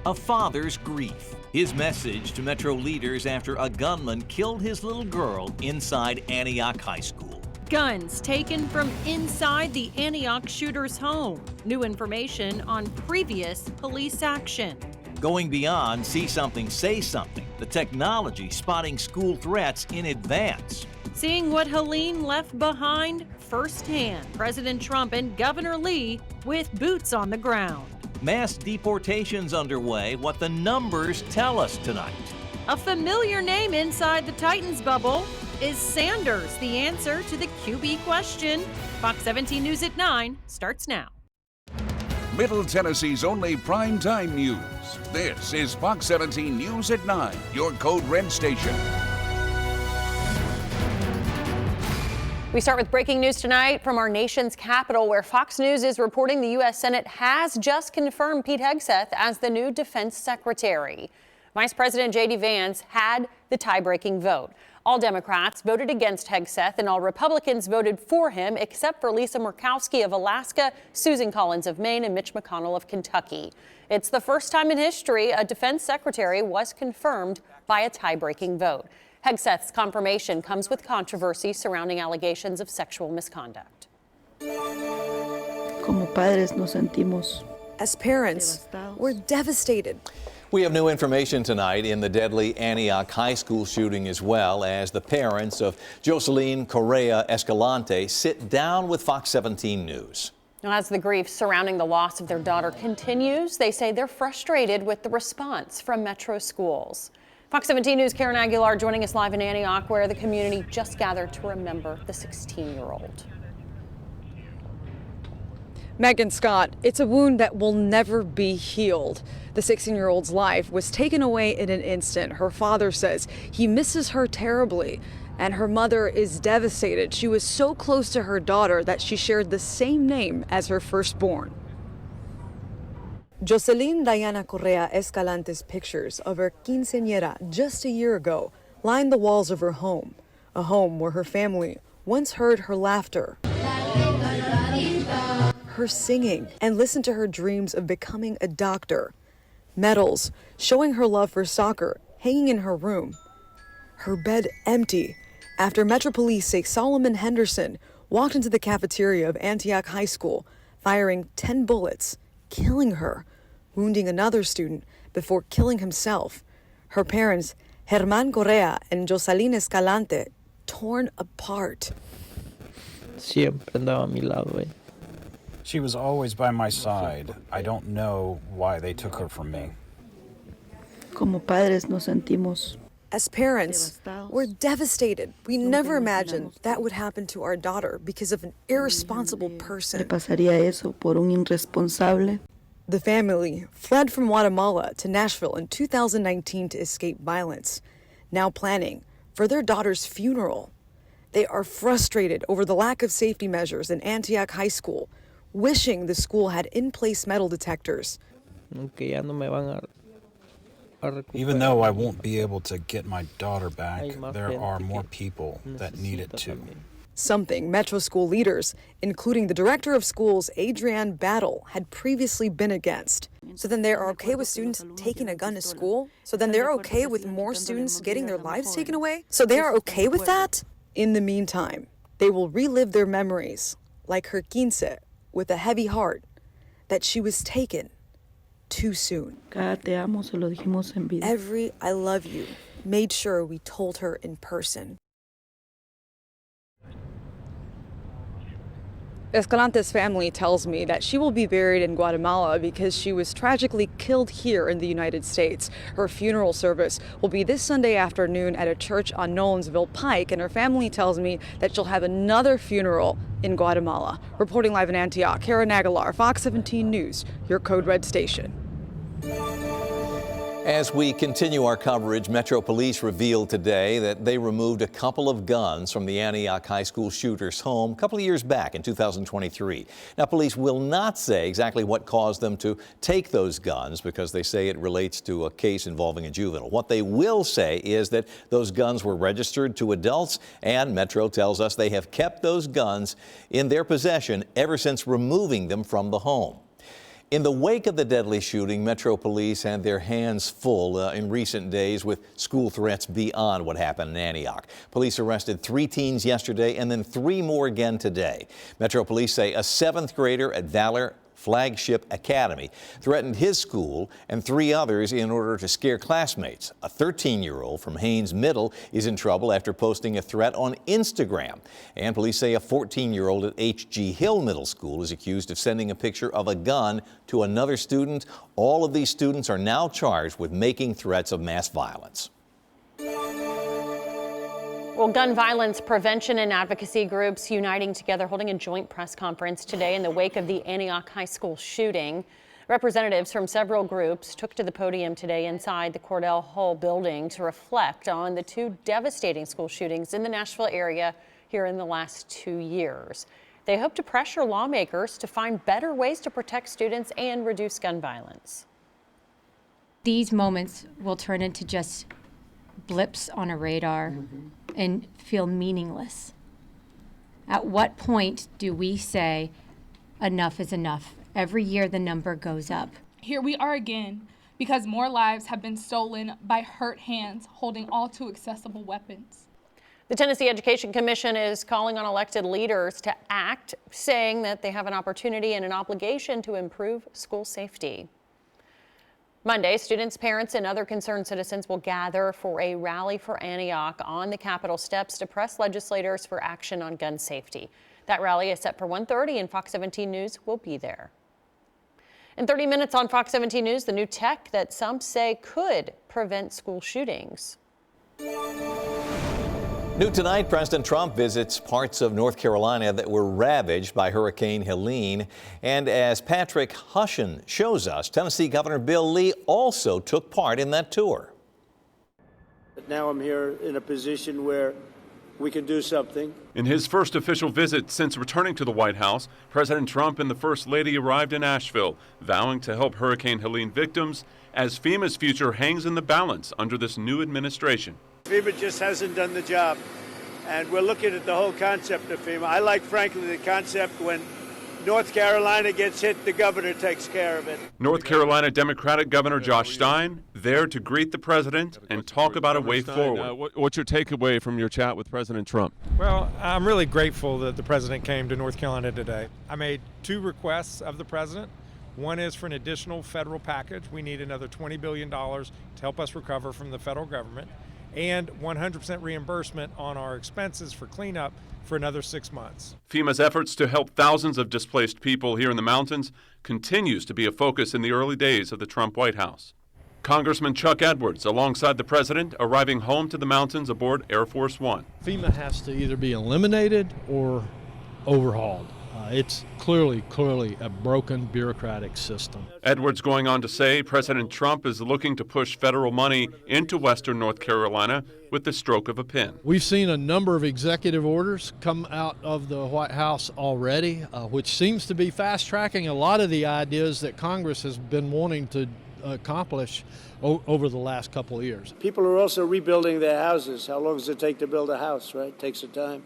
A father's grief. His message to Metro leaders after a gunman killed his little girl inside Antioch High School. Guns taken from inside the Antioch shooter's home. New information on previous police action. Going beyond see something, say something. The technology spotting school threats in advance. Seeing what Helene left behind firsthand. President Trump and Governor Lee with boots on the ground. Mass deportations underway, what the numbers tell us tonight. A familiar name inside the Titans bubble. Is Sanders the answer to the QB question? Fox 17 News at 9 starts now. Middle Tennessee's only primetime news. This is Fox 17 News at 9, your Code Red station. We start with breaking news tonight from our nation's capital, where Fox News is reporting the U.S. Senate has just confirmed Pete Hegseth as the new defense secretary. Vice President J.D. Vance had the tie-breaking vote. All Democrats voted against Hegseth, and all Republicans voted for him, except for Lisa Murkowski of Alaska, Susan Collins of Maine, and Mitch McConnell of Kentucky. It's the first time in history a defense secretary was confirmed by a tie-breaking vote. Hegseth's confirmation comes with controversy surrounding allegations of sexual misconduct. Como padres nos sentimos. As parents, we're devastated. We have new information tonight in the deadly Antioch High School shooting, as well as the parents of Jocelyn Correa Escalante sit down with Fox 17 News. Now, as the grief surrounding the loss of their daughter continues, they say they're frustrated with the response from Metro schools. Fox 17 News' Karen Aguilar joining us live in Antioch, where the community just gathered to remember the 16-year-old. Megan Scott, it's a wound that will never be healed. The 16-year-old's life was taken away in an instant. Her father says he misses her terribly, and her mother is devastated. She was so close to her daughter that she shared the same name as her firstborn. Jocelyn Diana Correa Escalante's pictures of her quinceañera just a year ago lined the walls of her home, a home where her family once heard her laughter, her singing, and listened to her dreams of becoming a doctor. Medals showing her love for soccer hanging in her room. Her bed empty after Metro Police say Solomon Henderson walked into the cafeteria of Antioch High School, firing 10 bullets, killing her, wounding another student before killing himself. Her parents, Germán Correa and Jocelyn Escalante, torn apart. Siempre andaba a mi lado, She was always by my side. I don't know why they took her from me. Como padres nos sentimos. As parents, we're devastated. We never imagined that would happen to our daughter because of an irresponsible Le person. pasaría eso por un irresponsable. The family fled from Guatemala to Nashville in 2019 to escape violence, now planning for their daughter's funeral. They are frustrated over the lack of safety measures in Antioch High School, wishing the school had in-place metal detectors. Even though I won't be able to get my daughter back, there are more people that need it too. Something Metro school leaders, including the director of schools, Adrienne Battle, had previously been against. So then they're okay with students taking a gun to school? So then they're okay with more students getting their lives taken away? So they are okay with that? In the meantime, they will relive their memories, like her quince, with a heavy heart, that she was taken too soon. Every I love you made sure we told her in person. Escalante's family tells me that she will be buried in Guatemala because she was tragically killed here in the United States. Her funeral service will be this Sunday afternoon at a church on Nolensville Pike, and her family tells me that she'll have another funeral in Guatemala. Reporting live in Antioch, Karen Aguilar, Fox 17 News, your Code Red station. As we continue our coverage, Metro Police revealed today that they removed a couple of guns from the Antioch High School shooter's home a couple of years back in 2023. Now, police will not say exactly what caused them to take those guns because they say it relates to a case involving a juvenile. What they will say is that those guns were registered to adults, and Metro tells us they have kept those guns in their possession ever since removing them from the home. In the wake of the deadly shooting, Metro Police had their hands full in recent days with school threats beyond what happened in Antioch. Police arrested 3 teens yesterday and then 3 more again today. Metro Police say a 7th grader at Valor Flagship Academy threatened his school and 3 others in order to scare classmates. A 13-year-old from Haynes Middle is in trouble after posting a threat on Instagram. And police say a 14-year-old at H.G. Hill Middle School is accused of sending a picture of a gun to another student. All of these students are now charged with making threats of mass violence. Well, gun violence prevention and advocacy groups uniting together, holding a joint press conference today in the wake of the Antioch High School shooting. Representatives from several groups took to the podium today inside the Cordell Hull building to reflect on the 2 devastating school shootings in the Nashville area here in the last 2 years. They hope to pressure lawmakers to find better ways to protect students and reduce gun violence. These moments will turn into just blips on a radar and feel meaningless. At what point do we say enough is enough? Every year the number goes up. Here we are again because more lives have been stolen by hurt hands holding all too accessible weapons. The Tennessee Education Commission is calling on elected leaders to act, saying that they have an opportunity and an obligation to improve school safety. Monday, students, parents, and other concerned citizens will gather for a rally for Antioch on the Capitol steps to press legislators for action on gun safety. That rally is set for 1:30, and Fox 17 News will be there. In 30 minutes on Fox 17 News, the new tech that some say could prevent school shootings. New tonight, President Trump visits parts of North Carolina that were ravaged by Hurricane Helene. And as Patrick Hushen shows us, Tennessee Governor Bill Lee also took part in that tour. But now I'm here in a position where we can do something. In his first official visit since returning to the White House, President Trump and the First Lady arrived in Asheville, vowing to help Hurricane Helene victims as FEMA's future hangs in the balance under this new administration. FEMA just hasn't done the job, and we're looking at the whole concept of FEMA. I like, frankly, the concept when North Carolina gets hit, the governor takes care of it. North Carolina Democratic Governor Josh Stein there to greet the president and talk about a way forward. What's your takeaway from your chat with President Trump? Well, I'm really grateful that the president came to North Carolina today. I made 2 requests of the president. One is for an additional federal package. We need another $20 billion to help us recover from the federal government, and 100% reimbursement on our expenses for cleanup for another 6 months. FEMA's efforts to help thousands of displaced people here in the mountains continues to be a focus in the early days of the Trump White House. Congressman Chuck Edwards, alongside the president, arriving home to the mountains aboard Air Force One. FEMA has to either be eliminated or overhauled. It's clearly a broken bureaucratic system. Edwards going on to say President Trump is looking to push federal money into western North Carolina with the stroke of a pen. We've seen a number of executive orders come out of the White House already, which seems to be fast-tracking a lot of the ideas that Congress has been wanting to accomplish over the last couple of years. People are also rebuilding their houses. How long does it take to build a house, right? It takes some time.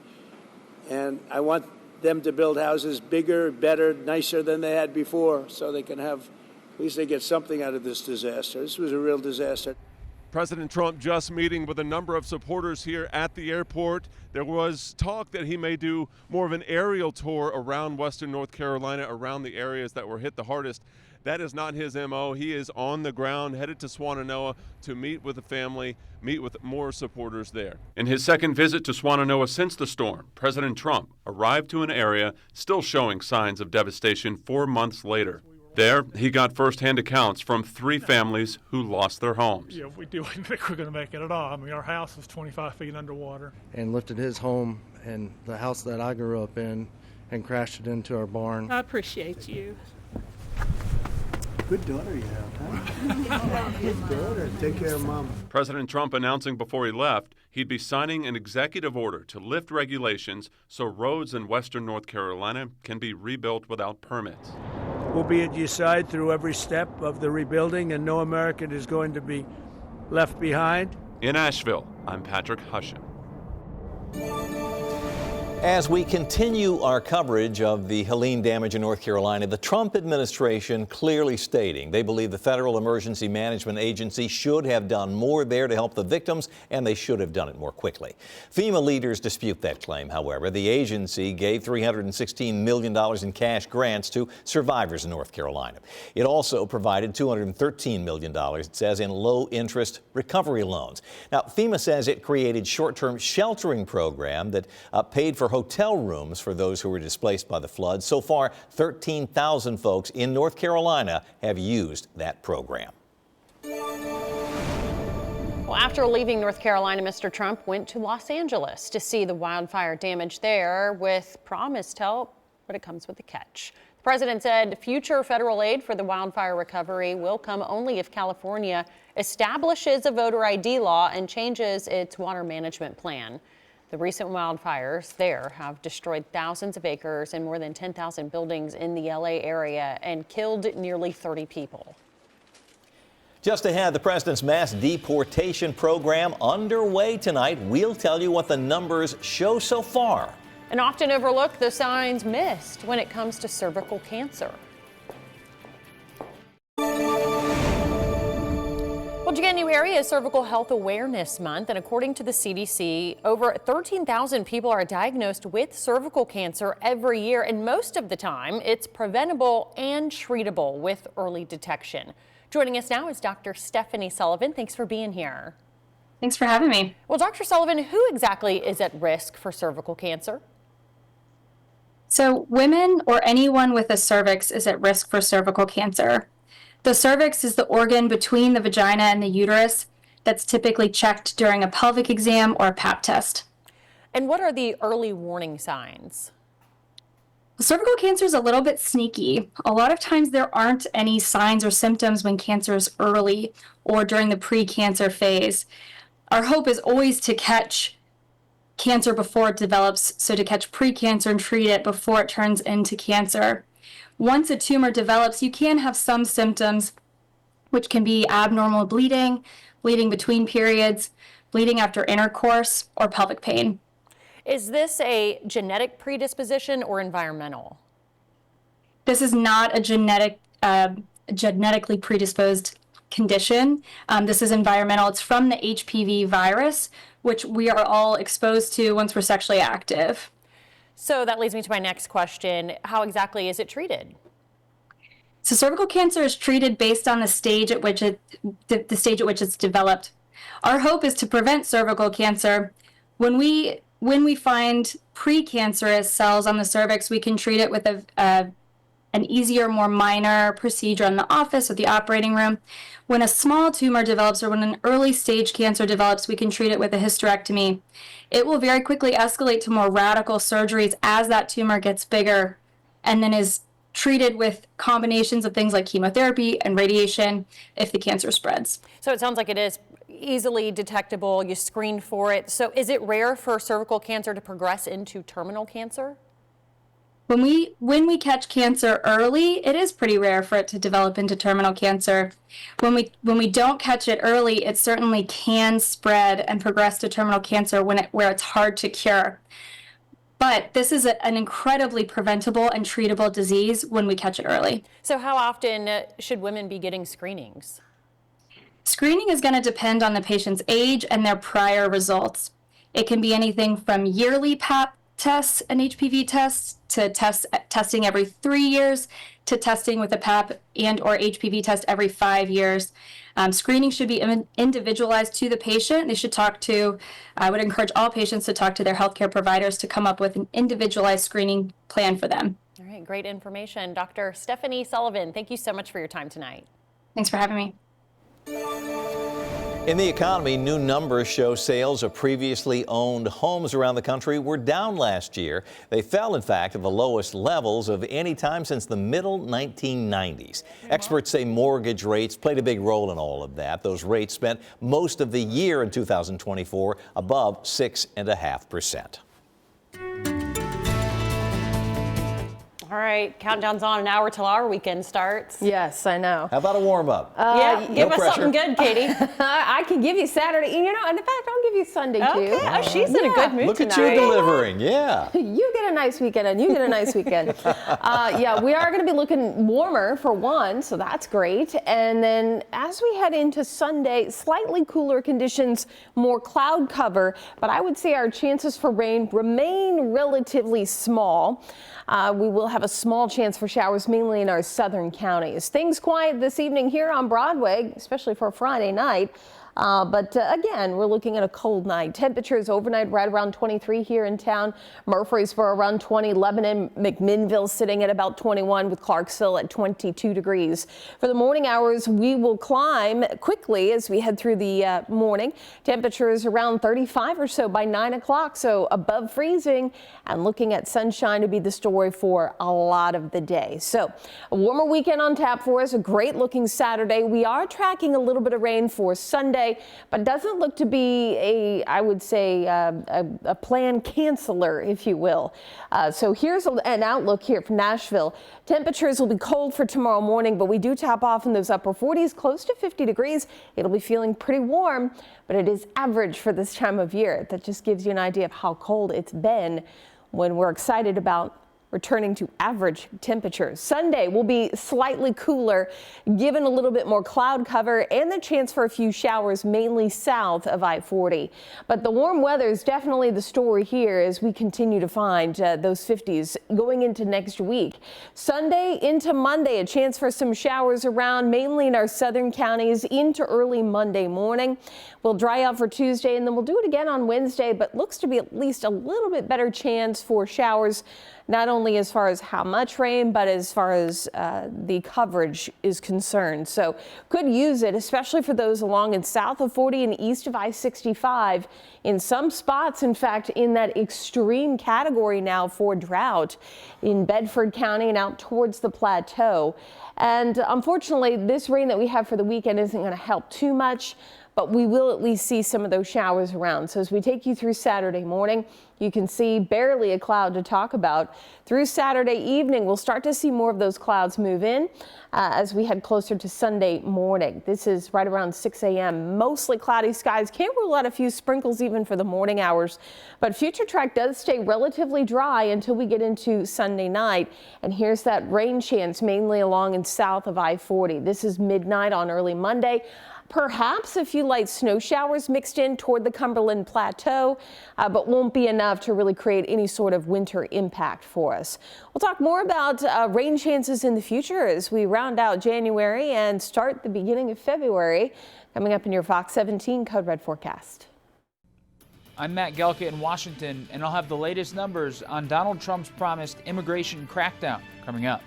And I want them to build houses bigger, better, nicer than they had before, so they can have, at least they get something out of this disaster. This was a real disaster. President Trump just meeting with a number of supporters here at the airport. There was talk that he may do more of an aerial tour around western North Carolina, around the areas that were hit the hardest. That is not his MO. He is on the ground, headed to Swannanoa to meet with the family, meet with more supporters there. In his second visit to Swannanoa since the storm, President Trump arrived to an area still showing signs of devastation 4 months later. There, he got firsthand accounts from 3 families who lost their homes. Yeah, we didn't think we were going to make it at all. I mean, our house was 25 feet underwater. And lifted his home and the house that I grew up in and crashed it into our barn. I appreciate you. Good daughter you have, huh? Good daughter. Take care of Mama. President Trump announcing before he left he'd be signing an executive order to lift regulations so roads in western North Carolina can be rebuilt without permits. We'll be at your side through every step of the rebuilding, and no American is going to be left behind. In Asheville, I'm Patrick Hushen. As we continue our coverage of the Helene damage in North Carolina, the Trump administration clearly stating they believe the Federal Emergency Management Agency should have done more there to help the victims, and they should have done it more quickly. FEMA leaders dispute that claim, however. The agency gave $316 million in cash grants to survivors in North Carolina. It also provided $213 million, it says, in low-interest recovery loans. Now, FEMA says it created short-term sheltering program that paid for hotel rooms for those who were displaced by the flood. So far, 13,000 folks in North Carolina have used that program. Well, after leaving North Carolina, Mr. Trump went to Los Angeles to see the wildfire damage there with promised help, but it comes with a catch. The president said future federal aid for the wildfire recovery will come only if California establishes a voter ID law and changes its water management plan. The recent wildfires there have destroyed thousands of acres and more than 10,000 buildings in the LA area and killed nearly 30 people. Just ahead, the president's mass deportation program underway tonight. We'll tell you what the numbers show so far. And often overlooked, the signs missed when it comes to cervical cancer. Well, January is Cervical Health Awareness Month, and according to the CDC, over 13,000 people are diagnosed with cervical cancer every year, and most of the time it's preventable and treatable with early detection. Joining us now is Dr. Stephanie Sullivan. Thanks for being here. Thanks for having me. Well, Dr. Sullivan, who exactly is at risk for cervical cancer? So women or anyone with a cervix is at risk for cervical cancer. The cervix is the organ between the vagina and the uterus that's typically checked during a pelvic exam or a Pap test. And what are the early warning signs? Cervical cancer is a little bit sneaky. A lot of times there aren't any signs or symptoms when cancer is early or during the pre-cancer phase. Our hope is always to catch cancer before it develops, so to catch pre-cancer and treat it before it turns into cancer. Once a tumor develops, you can have some symptoms, which can be abnormal bleeding, bleeding between periods, bleeding after intercourse, or pelvic pain. Is this a genetic predisposition or environmental? This is not a genetically predisposed condition. This is environmental. It's from the HPV virus, which we are all exposed to once we're sexually active. So that leads me to my next question. How exactly is it treated? So cervical cancer is treated based on the stage at which it's developed. Our hope is to prevent cervical cancer. When we find precancerous cells on the cervix, we can treat it with an easier, more minor procedure in the office or the operating room. When a small tumor develops or when an early stage cancer develops, we can treat it with a hysterectomy. It will very quickly escalate to more radical surgeries as that tumor gets bigger, and then is treated with combinations of things like chemotherapy and radiation if the cancer spreads. So it sounds like it is easily detectable. You screen for it. So is it rare for cervical cancer to progress into terminal cancer? When we catch cancer early, it is pretty rare for it to develop into terminal cancer. When we don't catch it early, it certainly can spread and progress to terminal cancer where it's hard to cure. But this is an incredibly preventable and treatable disease when we catch it early. So how often should women be getting screenings? Screening is going to depend on the patient's age and their prior results. It can be anything from yearly Pap tests and HPV tests to testing every 3 years to testing with a Pap and or HPV test every 5 years. Screening should be individualized to the patient. I would encourage all patients to talk to their healthcare providers to come up with an individualized screening plan for them. All right, great information. Dr. Stephanie Sullivan, thank you so much for your time tonight. Thanks for having me. In the economy, new numbers show sales of previously owned homes around the country were down last year. They fell, in fact, to the lowest levels of any time since the middle 1990s. Experts say mortgage rates played a big role in all of that. Those rates spent most of the year in 2024 above 6.5%. All All right, countdown's on, an hour till our weekend starts. Yes, I know. How about a warm-up? Yeah, give us something good, Katie. I can give you Saturday, and in fact, I'll give you Sunday too. Okay, oh, she's in a good mood Look tonight. at you delivering, yeah. You get a nice weekend, and you get a nice weekend. Yeah, we are going to be looking warmer for one, so that's great. And then as we head into Sunday, slightly cooler conditions, more cloud cover, but I would say our chances for rain remain relatively small. We will have a small chance for showers mainly in our southern counties. Things quiet this evening here on Broadway, especially for Friday night. But again, we're looking at a cold night. Temperatures overnight right around 23 here in town. Murfreesboro around 20. Lebanon, McMinnville sitting at about 21 with Clarksville at 22 degrees. For the morning hours, we will climb quickly as we head through the morning. Temperatures around 35 or so by 9 o'clock, so above freezing, and looking at sunshine to be the story for a lot of the day. So a warmer weekend on tap for us, a great looking Saturday. We are tracking a little bit of rain for Sunday, but doesn't look to be I would say, a planned canceller, if you will. So here's an outlook here from Nashville. Temperatures will be cold for tomorrow morning, but we do top off in those upper 40s, close to 50 degrees. It'll be feeling pretty warm, but it is average for this time of year. That just gives you an idea of how cold it's been when we're excited about returning to average temperatures. Sunday will be slightly cooler, given a little bit more cloud cover and the chance for a few showers mainly south of I-40. But the warm weather is definitely the story here as we continue to find those 50s going into next week. Sunday into Monday, a chance for some showers around mainly in our southern counties into early Monday morning. We'll dry out for Tuesday and then we'll do it again on Wednesday, but looks to be at least a little bit better chance for showers, not only as far as how much rain, but as far as the coverage is concerned. So could use it, especially for those along and south of 40 and east of I-65. In some spots, in fact, in that extreme category now for drought in Bedford County and out towards the plateau. And unfortunately, this rain that we have for the weekend isn't going to help too much, but we will at least see some of those showers around. So as we take you through Saturday morning, you can see barely a cloud to talk about. Through Saturday evening, we'll start to see more of those clouds move in as we head closer to Sunday morning. This is right around 6 a.m. Mostly cloudy skies. Can't rule out a few sprinkles even for the morning hours. But future track does stay relatively dry until we get into Sunday night. And here's that rain chance mainly along and south of I-40. This is midnight on early Monday. Perhaps a few light snow showers mixed in toward the Cumberland Plateau, but won't be enough to really create any sort of winter impact for us. We'll talk more about rain chances in the future as we round out January and start the beginning of February. Coming up in your Fox 17 Code Red forecast. I'm Matt Gelka in Washington, and I'll have the latest numbers on Donald Trump's promised immigration crackdown coming up.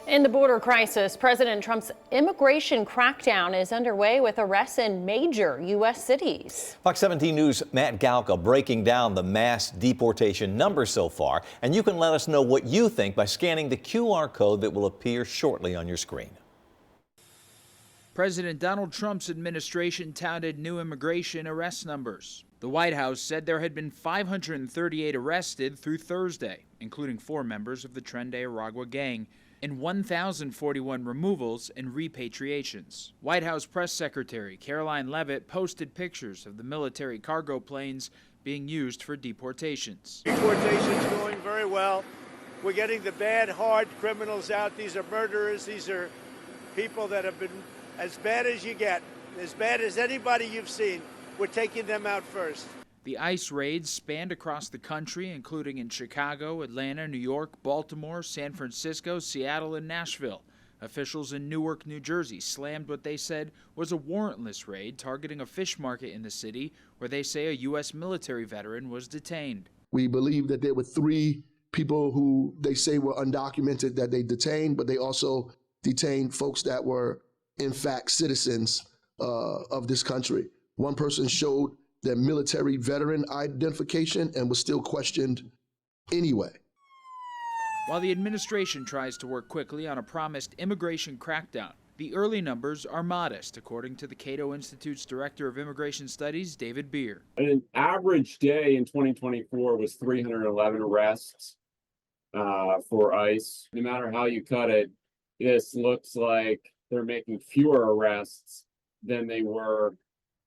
In the border crisis, President Trump's immigration crackdown is underway with arrests in major U.S. cities. Fox 17 News' Matt Galka breaking down the mass deportation numbers so far. And you can let us know what you think by scanning the QR code that will appear shortly on your screen. President Donald Trump's administration touted new immigration arrest numbers. The White House said there had been 538 arrested through Thursday, including 4 members of the Tren de Aragua gang, and 1,041 removals and repatriations. White House Press Secretary Caroline Leavitt posted pictures of the military cargo planes being used for deportations. Deportation's going very well. We're getting the bad, hard criminals out. These are murderers. These are people that have been as bad as you get, as bad as anybody you've seen. We're taking them out first. The ICE raids spanned across the country, including in Chicago, Atlanta, New York, Baltimore, San Francisco, Seattle, and Nashville. Officials in Newark, New Jersey slammed what they said was a warrantless raid targeting a fish market in the city where they say a U.S. military veteran was detained. We believe that there were 3 people who they say were undocumented that they detained, but they also detained folks that were, in fact, citizens of this country. One person showed their military veteran identification and was still questioned anyway. While the administration tries to work quickly on a promised immigration crackdown, The early numbers are modest, according to the Cato Institute's Director of Immigration Studies, David Beer. An average day in 2024 was 311 arrests for ICE. No matter how you cut it, this looks like they're making fewer arrests than they were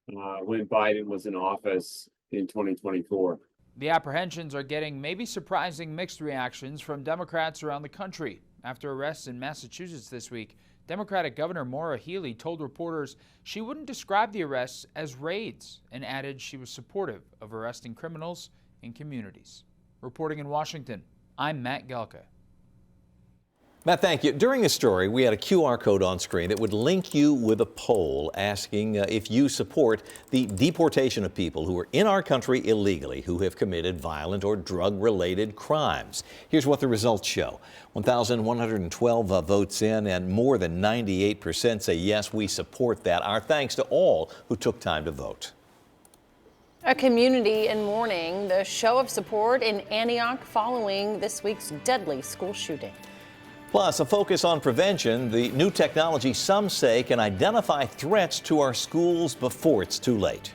when Biden was in office in 2024. The apprehensions are getting maybe surprising mixed reactions from Democrats around the country. After arrests in Massachusetts this week, Democratic Governor Maura Healey told reporters she wouldn't describe the arrests as raids and added she was supportive of arresting criminals in communities. Reporting in Washington, I'm Matt Gelka. Matt, thank you. During this story, we had a QR code on screen that would link you with a poll asking if you support the deportation of people who are in our country illegally who have committed violent or drug-related crimes. Here's what the results show. 1,112 votes in, and more than 98% say yes, we support that. Our thanks to all who took time to vote. A community in mourning, the show of support in Antioch following this week's deadly school shooting. Plus, a focus on prevention, the new technology some say can identify threats to our schools before it's too late.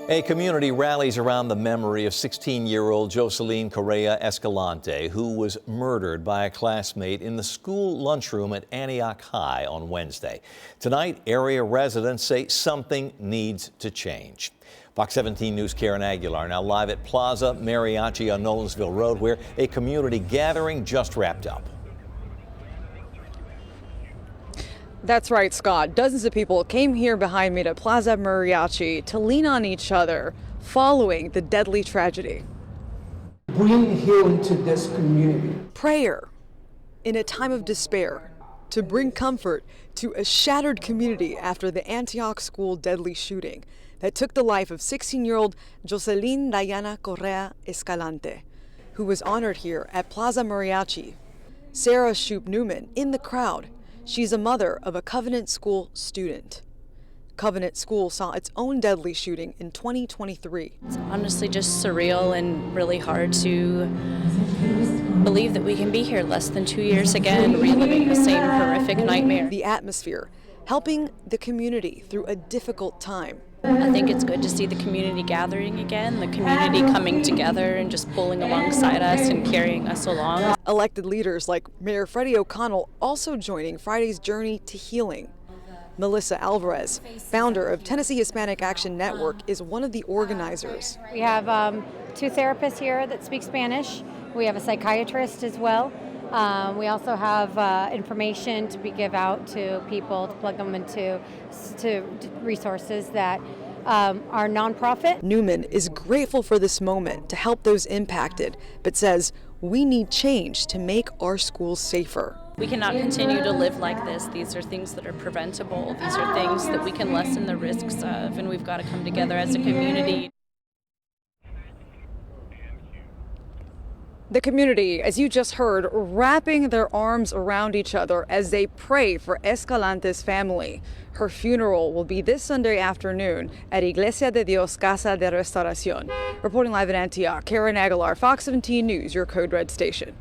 A community rallies around the memory of 16-year-old Jocelyn Correa Escalante, who was murdered by a classmate in the school lunchroom at Antioch High on Wednesday. Tonight, area residents say something needs to change. Fox 17 News' Karen Aguilar now live at Plaza Mariachi on Nolensville Road, where a community gathering just wrapped up. That's right, Scott. Dozens of people came here behind me to Plaza Mariachi to lean on each other following the deadly tragedy. Bring healing to this community. Prayer in a time of despair to bring comfort to a shattered community after the Antioch school deadly shooting that took the life of 16-year-old Jocelyn Diana Correa Escalante, who was honored here at Plaza Mariachi. Sarah Shoup Newman in the crowd. She's a mother of a Covenant School student. Covenant School saw its own deadly shooting in 2023. It's honestly just surreal and really hard to believe that we can be here less than 2 years again, reliving the same horrific nightmare. The atmosphere, helping the community through a difficult time. I think it's good to see the community gathering again, the community coming together and just pulling alongside us and carrying us along. Elected leaders like Mayor Freddie O'Connell also joining Friday's journey to healing. Melissa Alvarez, founder of Tennessee Hispanic Action Network, is one of the organizers. We have 2 therapists here that speak Spanish. We have a psychiatrist as well. We also have information to give out to people to plug them into resources that are nonprofit. Newman is grateful for this moment to help those impacted, but says we need change to make our schools safer. We cannot continue to live like this. These are things that are preventable. These are things that we can lessen the risks of, and we've got to come together as a community. The community, as you just heard, wrapping their arms around each other as they pray for Escalante's family. Her funeral will be this Sunday afternoon at Iglesia de Dios Casa de Restauración. Reporting live in Antioch, Karen Aguilar, Fox 17 News, your Code Red station.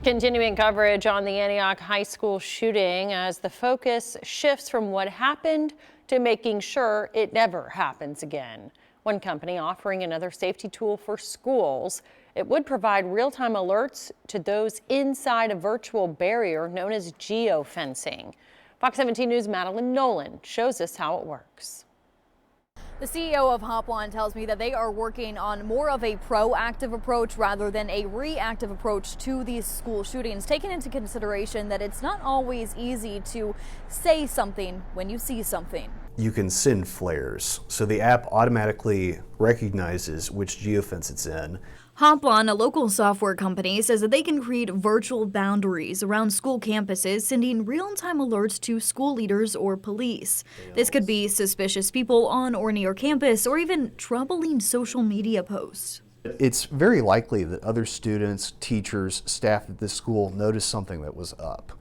Continuing coverage on the Antioch High School shooting as the focus shifts from what happened to making sure it never happens again. One company offering another safety tool for schools. It would provide real-time alerts to those inside a virtual barrier known as Geo Fencing. Fox 17 News' Madeline Nolan shows us how it works. The CEO of Hopkinsville tells me that they are working on more of a proactive approach rather than a reactive approach to these school shootings, taking into consideration that it's not always easy to say something when you see something. You can send flares, so the app automatically recognizes which geofence it's in. Hopkinsville, a local software company, says that they can create virtual boundaries around school campuses, sending real-time alerts to school leaders or police. This could be suspicious people on or near campus, or even troubling social media posts. It's very likely that other students, teachers, staff at this school noticed something that was up.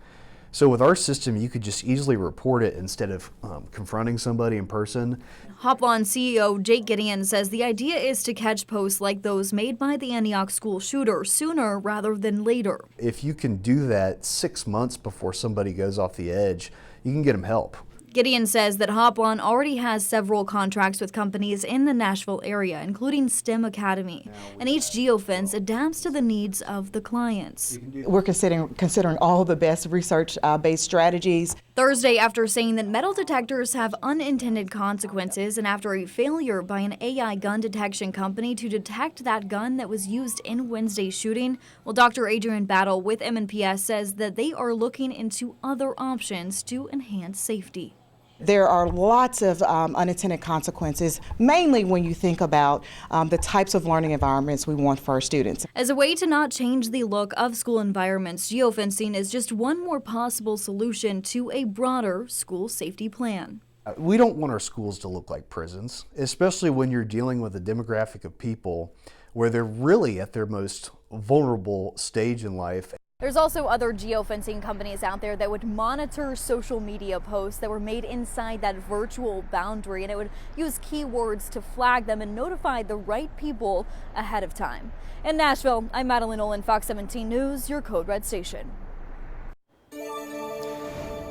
So with our system, you could just easily report it instead of confronting somebody in person. Hopkinsville CEO Jake Gideon says the idea is to catch posts like those made by the Antioch school shooter sooner rather than later. If you can do that 6 months before somebody goes off the edge, you can get them help. Gideon says that Hopkinsville already has several contracts with companies in the Nashville area, including STEM Academy, and each geofence adapts to the needs of the clients. We're considering all the best research-based strategies. Thursday, after saying that metal detectors have unintended consequences and after a failure by an AI gun detection company to detect that gun that was used in Wednesday's shooting, well, Dr. Adrian Battle with MNPS says that they are looking into other options to enhance safety. There are lots of unintended consequences, mainly when you think about the types of learning environments we want for our students. As a way to not change the look of school environments, geofencing is just one more possible solution to a broader school safety plan. We don't want our schools to look like prisons, especially when you're dealing with a demographic of people where they're really at their most vulnerable stage in life. There's also other geofencing companies out there that would monitor social media posts that were made inside that virtual boundary, and it would use keywords to flag them and notify the right people ahead of time. In Nashville, I'm Madeline Olin, Fox 17 News, your Code Red station.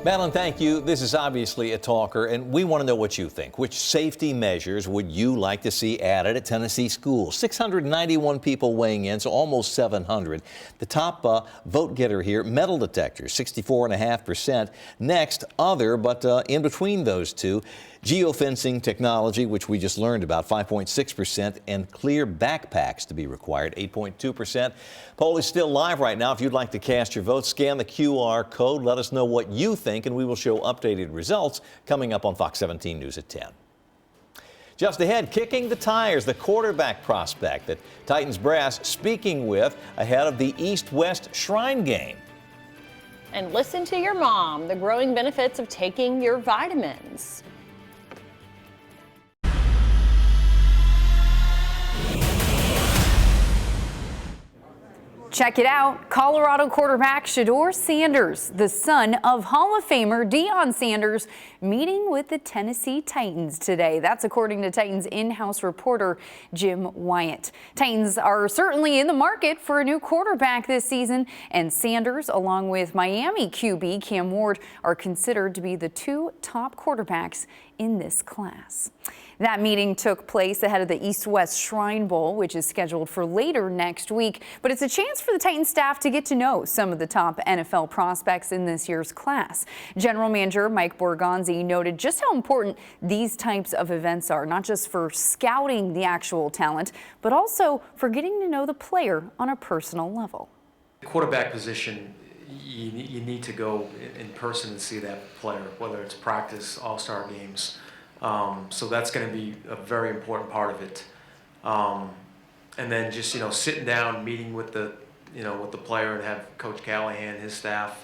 Madeline, thank you. This is obviously a talker, and we want to know what you think. Which safety measures would you like to see added at Tennessee schools? 691 people weighing in, so almost 700. The top vote getter here, metal detectors, 64.5%. Next, other, but in between those two, geofencing technology, which we just learned about, 5.6%, and clear backpacks to be required, 8.2%. Poll is still live right now. If you'd like to cast your vote, scan the QR code. Let us know what you think, and we will show updated results coming up on Fox 17 News at 10. Just ahead, kicking the tires, the quarterback prospect that Titans brass speaking with ahead of the East-West Shrine game. And listen to your mom, the growing benefits of taking your vitamins. Check it out. Colorado quarterback Shedeur Sanders, the son of Hall of Famer Deion Sanders, meeting with the Tennessee Titans today. That's according to Titans in-house reporter Jim Wyatt. Titans are certainly in the market for a new quarterback this season, and Sanders, along with Miami QB Cam Ward, are considered to be the two top quarterbacks in this class. That meeting took place ahead of the East-West Shrine Bowl, which is scheduled for later next week. But it's a chance for the Titans staff to get to know some of the top NFL prospects in this year's class. General Manager Mike Borgonzi noted just how important these types of events are, not just for scouting the actual talent, but also for getting to know the player on a personal level. The quarterback position, you need to go in person and see that player, whether it's practice, all-star games. So that's going to be a very important part of it. And then just, sitting down, meeting with the player and have Coach Callahan, his staff,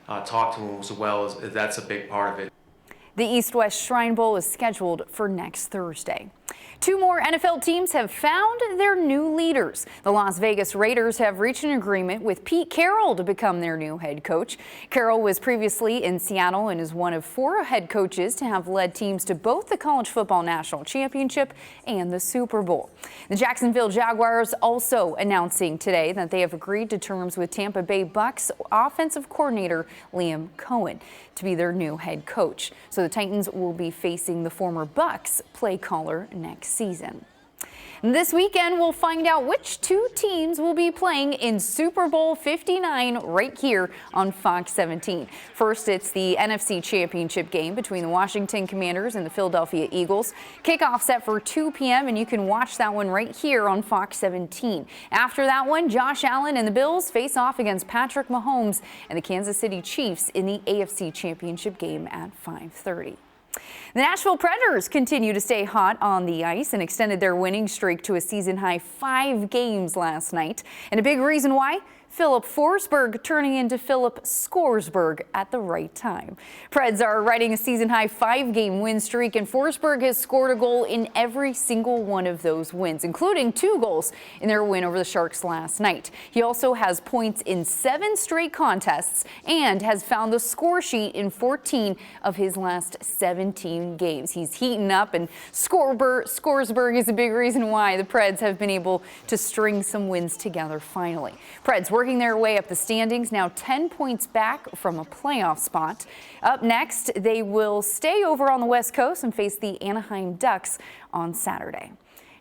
talk to him as well. That's a big part of it. The East-West Shrine Bowl is scheduled for next Thursday. Two more NFL teams have found their new leaders. The Las Vegas Raiders have reached an agreement with Pete Carroll to become their new head coach. Carroll was previously in Seattle and is one of 4 head coaches to have led teams to both the College Football National Championship and the Super Bowl. The Jacksonville Jaguars also announcing today that they have agreed to terms with Tampa Bay Bucs offensive coordinator Liam Cohen to be their new head coach. So the Titans will be facing the former Bucs play caller next season. This weekend, we'll find out which 2 teams will be playing in Super Bowl 59 right here on Fox 17. First, it's the NFC Championship game between the Washington Commanders and the Philadelphia Eagles. Kickoff set for 2 p.m., and you can watch that one right here on Fox 17. After that one, Josh Allen and the Bills face off against Patrick Mahomes and the Kansas City Chiefs in the AFC Championship game at 5:30. The Nashville Predators continue to stay hot on the ice and extended their winning streak to a season-high 5 games last night. And a big reason why? Philip Forsberg turning into Philip Scoresberg at the right time. Preds are riding a season-high 5-game win streak, and Forsberg has scored a goal in every single one of those wins, including 2 goals in their win over the Sharks last night. He also has points in 7 straight contests and has found the score sheet in 14 of his last 17 games. He's heating up, and Scoresberg is a big reason why the Preds have been able to string some wins together finally. Preds working their way up the standings, now 10 points back from a playoff spot. Up next, they will stay over on the West Coast and face the Anaheim Ducks on Saturday.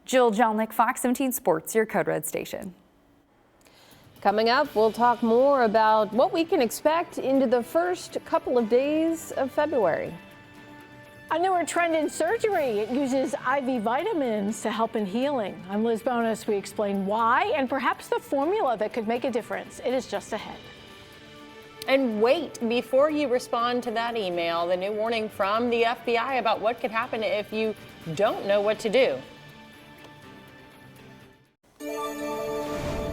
Jill Jelnick, Fox 17 Sports, your Code Red station. Coming up, we'll talk more about what we can expect into the first couple of days of February. A newer trend in surgery. It uses IV vitamins to help in healing. I'm Liz Bonus. We explain why and perhaps the formula that could make a difference. It is just ahead. And wait, before you respond to that email, the new warning from the FBI about what could happen if you don't know what to do.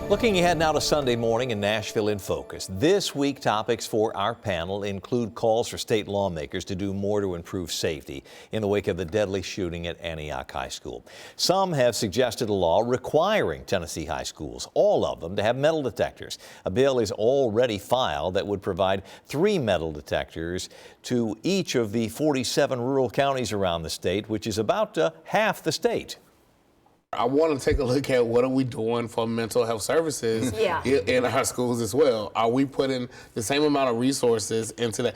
Looking ahead now to Sunday morning in Nashville in Focus. This week, topics for our panel include calls for state lawmakers to do more to improve safety in the wake of the deadly shooting at Antioch High School. Some have suggested a law requiring Tennessee high schools, all of them, to have metal detectors. A bill is already filed that would provide 3 metal detectors to each of the 47 rural counties around the state, which is about half the state. I want to take a look at what are we doing for mental health services in our schools as well. Are we putting the same amount of resources into that?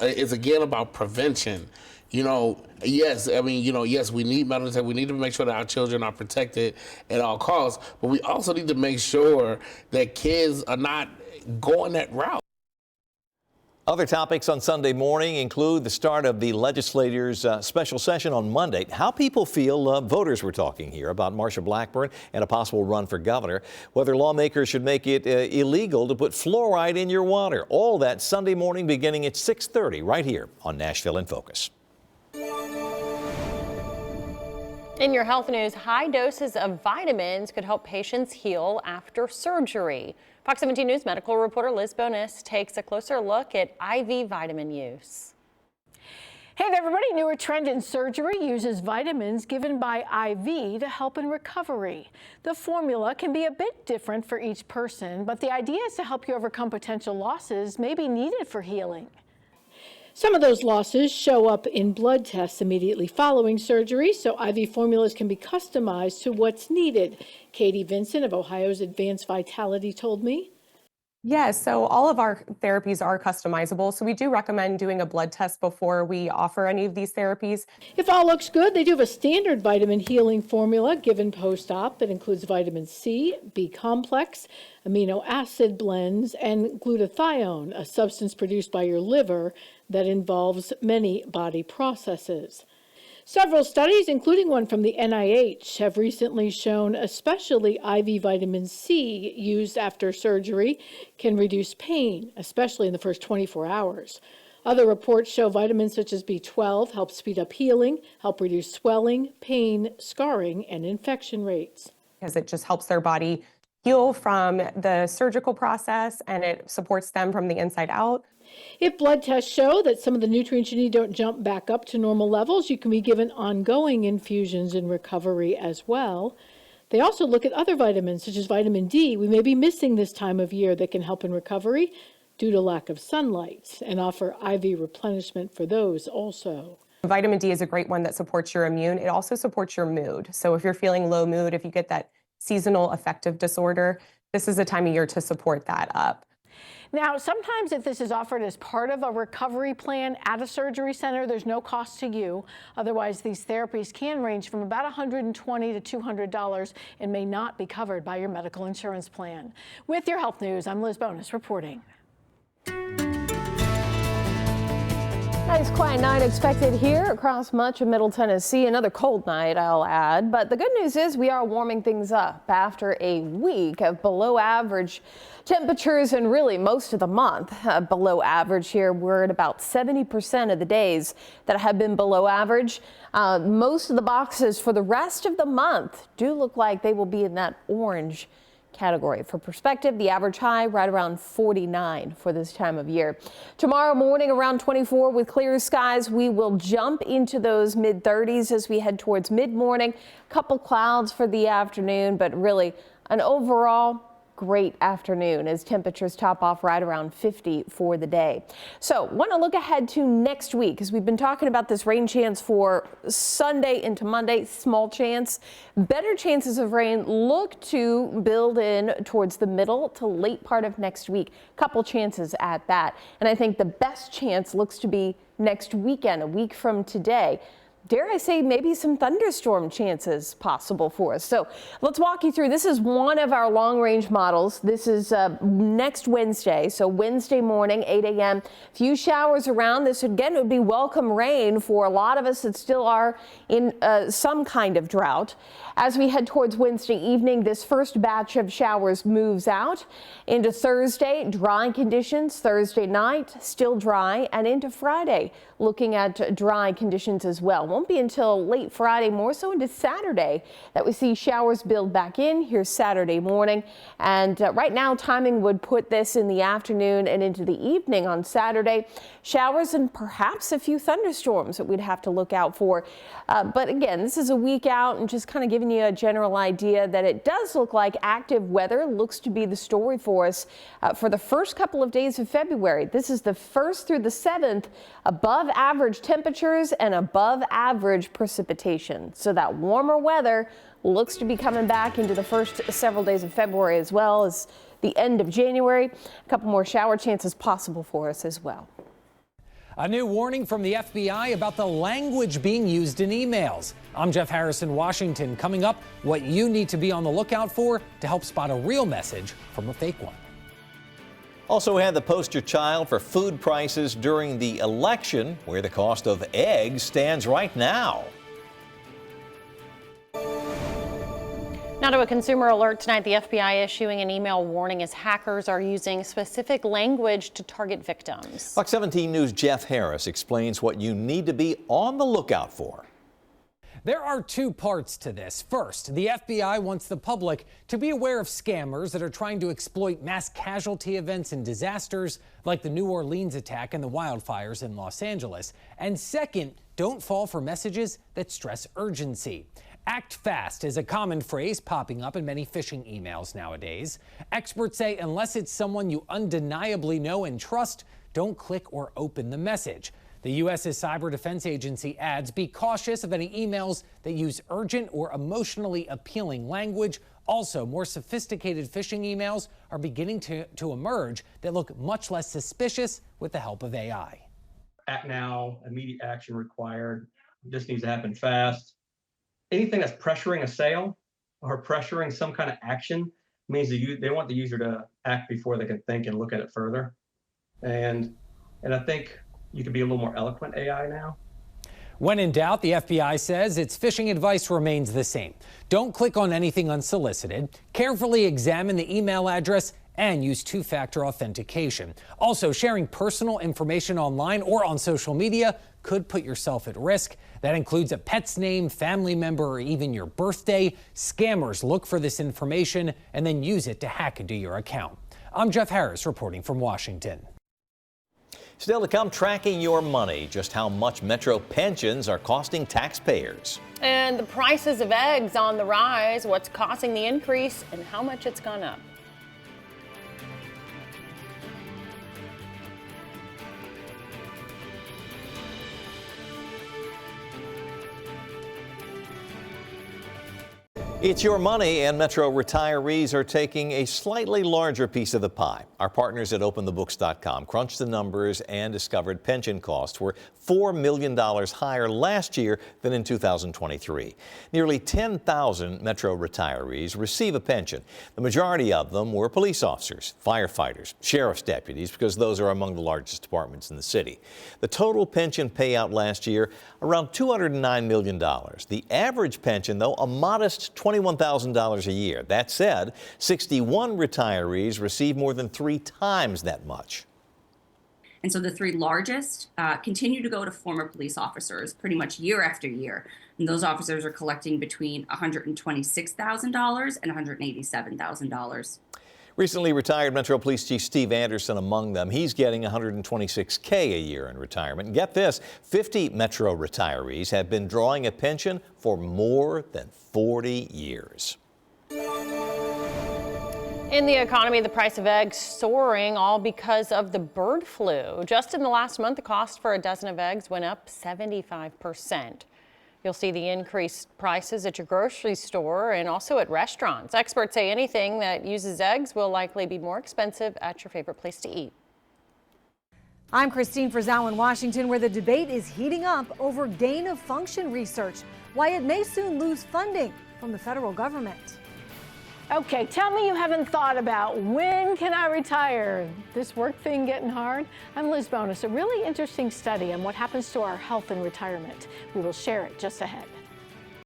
It's again about prevention. Yes, we need metal detectors. We need to make sure that our children are protected at all costs, but we also need to make sure that kids are not going that route. Other topics on Sunday morning include the start of the legislators' special session on Monday. How people feel, voters were talking here about Marsha Blackburn and a possible run for governor. Whether lawmakers should make it illegal to put fluoride in your water. All that Sunday morning beginning at 6:30 right here on Nashville in Focus. In your health news, high doses of vitamins could help patients heal after surgery. Fox 17 News medical reporter Liz Bonus takes a closer look at IV vitamin use. Hey there, everybody. Newer trend in surgery uses vitamins given by IV to help in recovery. The formula can be a bit different for each person, but the idea is to help you overcome potential losses may be needed for healing. Some of those losses show up in blood tests immediately following surgery, so IV formulas can be customized to what's needed. Katie Vincent of Ohio's Advanced Vitality told me. Yes, so all of our therapies are customizable, so we do recommend doing a blood test before we offer any of these therapies. If all looks good, they do have a standard vitamin healing formula given post-op that includes vitamin C, B complex, amino acid blends, and glutathione, a substance produced by your liver that involves many body processes. Several studies, including one from the NIH, have recently shown especially IV vitamin C used after surgery can reduce pain, especially in the first 24 hours. Other reports show vitamins such as B12 help speed up healing, help reduce swelling, pain, scarring, and infection rates. Because it just helps their body heal from the surgical process, and it supports them from the inside out. If blood tests show that some of the nutrients you need don't jump back up to normal levels, you can be given ongoing infusions in recovery as well. They also look at other vitamins, such as vitamin D, we may be missing this time of year that can help in recovery due to lack of sunlight, and offer IV replenishment for those also. Vitamin D is a great one that supports your immune. It also supports your mood. So if you're feeling low mood, if you get that seasonal affective disorder, this is a time of year to support that up. Now, sometimes if this is offered as part of a recovery plan at a surgery center, there's no cost to you. Otherwise, these therapies can range from about $120 to $200 and may not be covered by your medical insurance plan. With your health news, I'm Liz Bonus reporting. Nice quiet night expected here across much of Middle Tennessee. Another cold night, I'll add. But the good news is we are warming things up after a week of below average temperatures and really most of the month below average here. We're at about 70% of the days that have been below average. Most of the boxes for the rest of the month do look like they will be in that orange category. For perspective, the average high right around 49 for this time of year. Tomorrow morning around 24 with clear skies. We will jump into those mid-30s as we head towards mid-morning. Couple clouds for the afternoon, but really an overall great afternoon as temperatures top off right around 50 for the day. So want to look ahead to next week as we've been talking about this rain chance for Sunday into Monday. Small chance, better chances of rain look to build in towards the middle to late part of next week. Couple chances at that. And I think the best chance looks to be next weekend, a week from today. Dare I say, maybe some thunderstorm chances possible for us. So let's walk you through. This is one of our long range models. This is next Wednesday. So Wednesday morning, 8 a.m. Few showers around. This again would be welcome rain for a lot of us that still are in some kind of drought. As we head towards Wednesday evening, this first batch of showers moves out into Thursday. Dry conditions. Thursday night, still dry, and into Friday, looking at dry conditions as well. Won't be until late Friday, more so into Saturday, that we see showers build back in. Here's Saturday morning. And right now, timing would put this in the afternoon and into the evening on Saturday. Showers and perhaps a few thunderstorms that we'd have to look out for. But again, this is a week out and just kind of giving you a general idea that it does look like active weather looks to be the story for us for the first couple of days of February. This is the 1st through the 7th, above average temperatures and above average precipitation. So that warmer weather looks to be coming back into the first several days of February as well as the end of January. A couple more shower chances possible for us as well. A new warning from the FBI about the language being used in emails. I'm Jeff Harris in Washington. Coming up, what you need to be on the lookout for to help spot a real message from a fake one. Also, we had the poster child for food prices during the election, where the cost of eggs stands right now. Now to a consumer alert tonight. The FBI issuing an email warning as hackers are using specific language to target victims. Fox 17 News' Jeff Harris explains what you need to be on the lookout for. There are two parts to this. First, the FBI wants the public to be aware of scammers that are trying to exploit mass casualty events and disasters like the New Orleans attack and the wildfires in Los Angeles. And second, don't fall for messages that stress urgency. Act fast is a common phrase popping up in many phishing emails nowadays. Experts say unless it's someone you undeniably know and trust, don't click or open the message. The U.S.'s Cyber Defense Agency adds, be cautious of any emails that use urgent or emotionally appealing language. Also, more sophisticated phishing emails are beginning to emerge that look much less suspicious with the help of AI. Act now, immediate action required. This needs to happen fast. Anything that's pressuring a sale or pressuring some kind of action means that they want the user to act before they can think and look at it further. And I think you can be a little more eloquent AI now. When in doubt, the FBI says its phishing advice remains the same. Don't click on anything unsolicited. Carefully examine the email address and use two-factor authentication. Also, sharing personal information online or on social media could put yourself at risk. That includes a pet's name, family member, or even your birthday. Scammers look for this information and then use it to hack into your account. I'm Jeff Harris reporting from Washington. Still to come, tracking your money, just how much Metro pensions are costing taxpayers. And the prices of eggs on the rise, what's causing the increase and how much it's gone up. It's your money, and Metro retirees are taking a slightly larger piece of the pie. Our partners at OpenTheBooks.com crunched the numbers and discovered pension costs were $4 million higher last year than in 2023. Nearly 10,000 Metro retirees receive a pension. The majority of them were police officers, firefighters, sheriff's deputies, because those are among the largest departments in the city. The total pension payout last year, around $209 million. The average pension, though, a modest $21,000 a year. That said, 61 retirees receive more than 3 times that much. And so the three largest continue to go to former police officers pretty much year after year. And those officers are collecting between $126,000 and $187,000. Recently retired Metro Police Chief Steve Anderson among them. He's getting $126K a year in retirement. And get this, 50 Metro retirees have been drawing a pension for more than 40 years. In the economy, the price of eggs soaring, all because of the bird flu. Just in the last month, the cost for a dozen of eggs went up 75%. You'll see the increased prices at your grocery store and also at restaurants. Experts say anything that uses eggs will likely be more expensive at your favorite place to eat. I'm Christine Frizzell in Washington, where the debate is heating up over gain-of-function research, why it may soon lose funding from the federal government. Okay, tell me you haven't thought about when can I retire? This work thing getting hard? I'm Liz Bonus. A really interesting study on what happens to our health in retirement. We will share it just ahead.